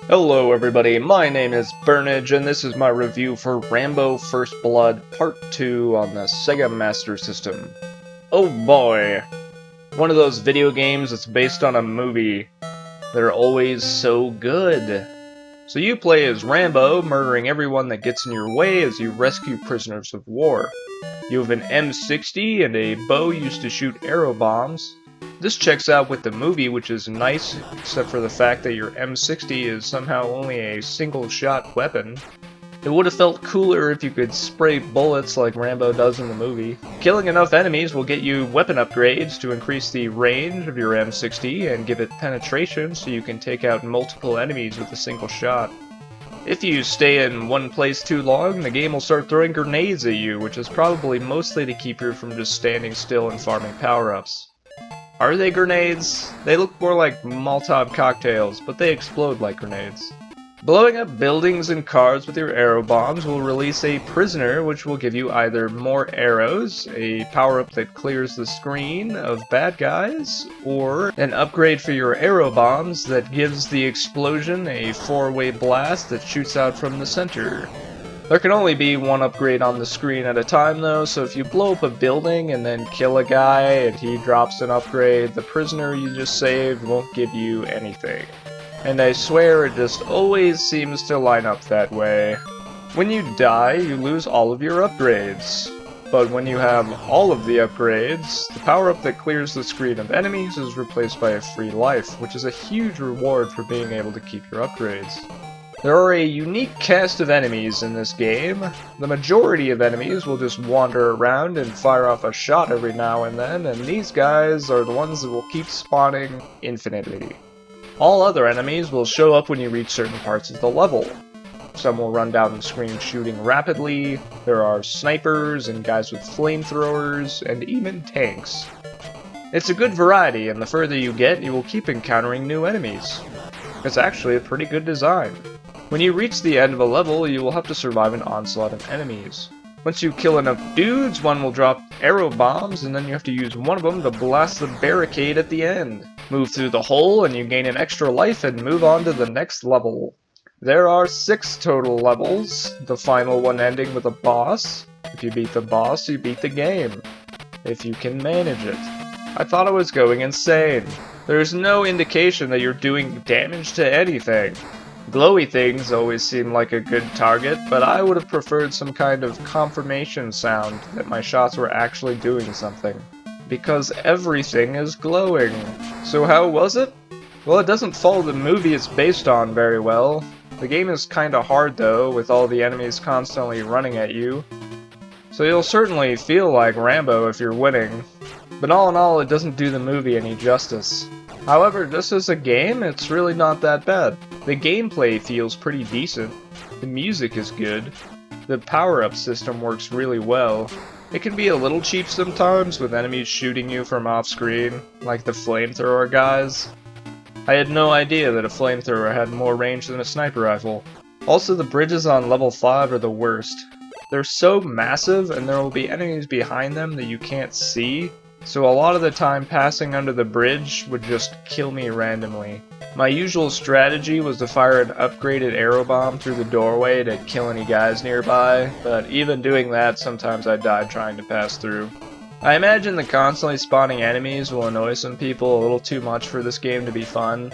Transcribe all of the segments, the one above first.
Hello everybody, my name is Byrnage, and this is my review for Rambo First Blood Part 2 on the Sega Master System. Oh boy! One of those video games that's based on a movie. They're always so good. So you play as Rambo, murdering everyone that gets in your way as you rescue prisoners of war. You have an M60 and a bow used to shoot arrow bombs. This checks out with the movie, which is nice, except for the fact that your M60 is somehow only a single-shot weapon. It would have felt cooler if you could spray bullets like Rambo does in the movie. Killing enough enemies will get you weapon upgrades to increase the range of your M60 and give it penetration so you can take out multiple enemies with a single shot. If you stay in one place too long, the game will start throwing grenades at you, which is probably mostly to keep you from just standing still and farming power-ups. Are they grenades? They look more like Molotov cocktails, but they explode like grenades. Blowing up buildings and cars with your arrow bombs will release a prisoner, which will give you either more arrows, a power-up that clears the screen of bad guys, or an upgrade for your arrow bombs that gives the explosion a four-way blast that shoots out from the center. There can only be one upgrade on the screen at a time though, so if you blow up a building and then kill a guy and he drops an upgrade, the prisoner you just saved won't give you anything. And I swear it just always seems to line up that way. When you die, you lose all of your upgrades. But when you have all of the upgrades, the power-up that clears the screen of enemies is replaced by a free life, which is a huge reward for being able to keep your upgrades. There are a unique cast of enemies in this game. The majority of enemies will just wander around and fire off a shot every now and then, and these guys are the ones that will keep spawning infinitely. All other enemies will show up when you reach certain parts of the level. Some will run down the screen shooting rapidly, there are snipers and guys with flamethrowers, and even tanks. It's a good variety, and the further you get, you will keep encountering new enemies. It's actually a pretty good design. When you reach the end of a level, you will have to survive an onslaught of enemies. Once you kill enough dudes, one will drop arrow bombs, and then you have to use one of them to blast the barricade at the end. Move through the hole, and you gain an extra life and move on to the next level. There are 6 total levels, the final one ending with a boss. If you beat the boss, you beat the game. If you can manage it. I thought I was going insane. There's no indication that you're doing damage to anything. Glowy things always seem like a good target, but I would have preferred some kind of confirmation sound that my shots were actually doing something. Because everything is glowing. So how was it? Well, it doesn't follow the movie it's based on very well. The game is kinda hard though, with all the enemies constantly running at you. So you'll certainly feel like Rambo if you're winning. But all in all, it doesn't do the movie any justice. However, just as a game, it's really not that bad. The gameplay feels pretty decent, the music is good, the power-up system works really well. It can be a little cheap sometimes with enemies shooting you from off-screen, like the flamethrower guys. I had no idea that a flamethrower had more range than a sniper rifle. Also, the bridges on level 5 are the worst. They're so massive, and there will be enemies behind them that you can't see, so a lot of the time passing under the bridge would just kill me randomly. My usual strategy was to fire an upgraded arrow bomb through the doorway to kill any guys nearby, but even doing that, sometimes I died trying to pass through. I imagine the constantly spawning enemies will annoy some people a little too much for this game to be fun,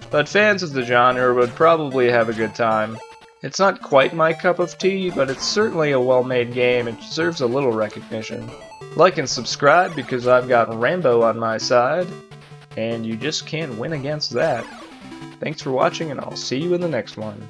but fans of the genre would probably have a good time. It's not quite my cup of tea, but it's certainly a well-made game and deserves a little recognition. Like and subscribe because I've got Rambo on my side, and you just can't win against that. Thanks for watching, and I'll see you in the next one.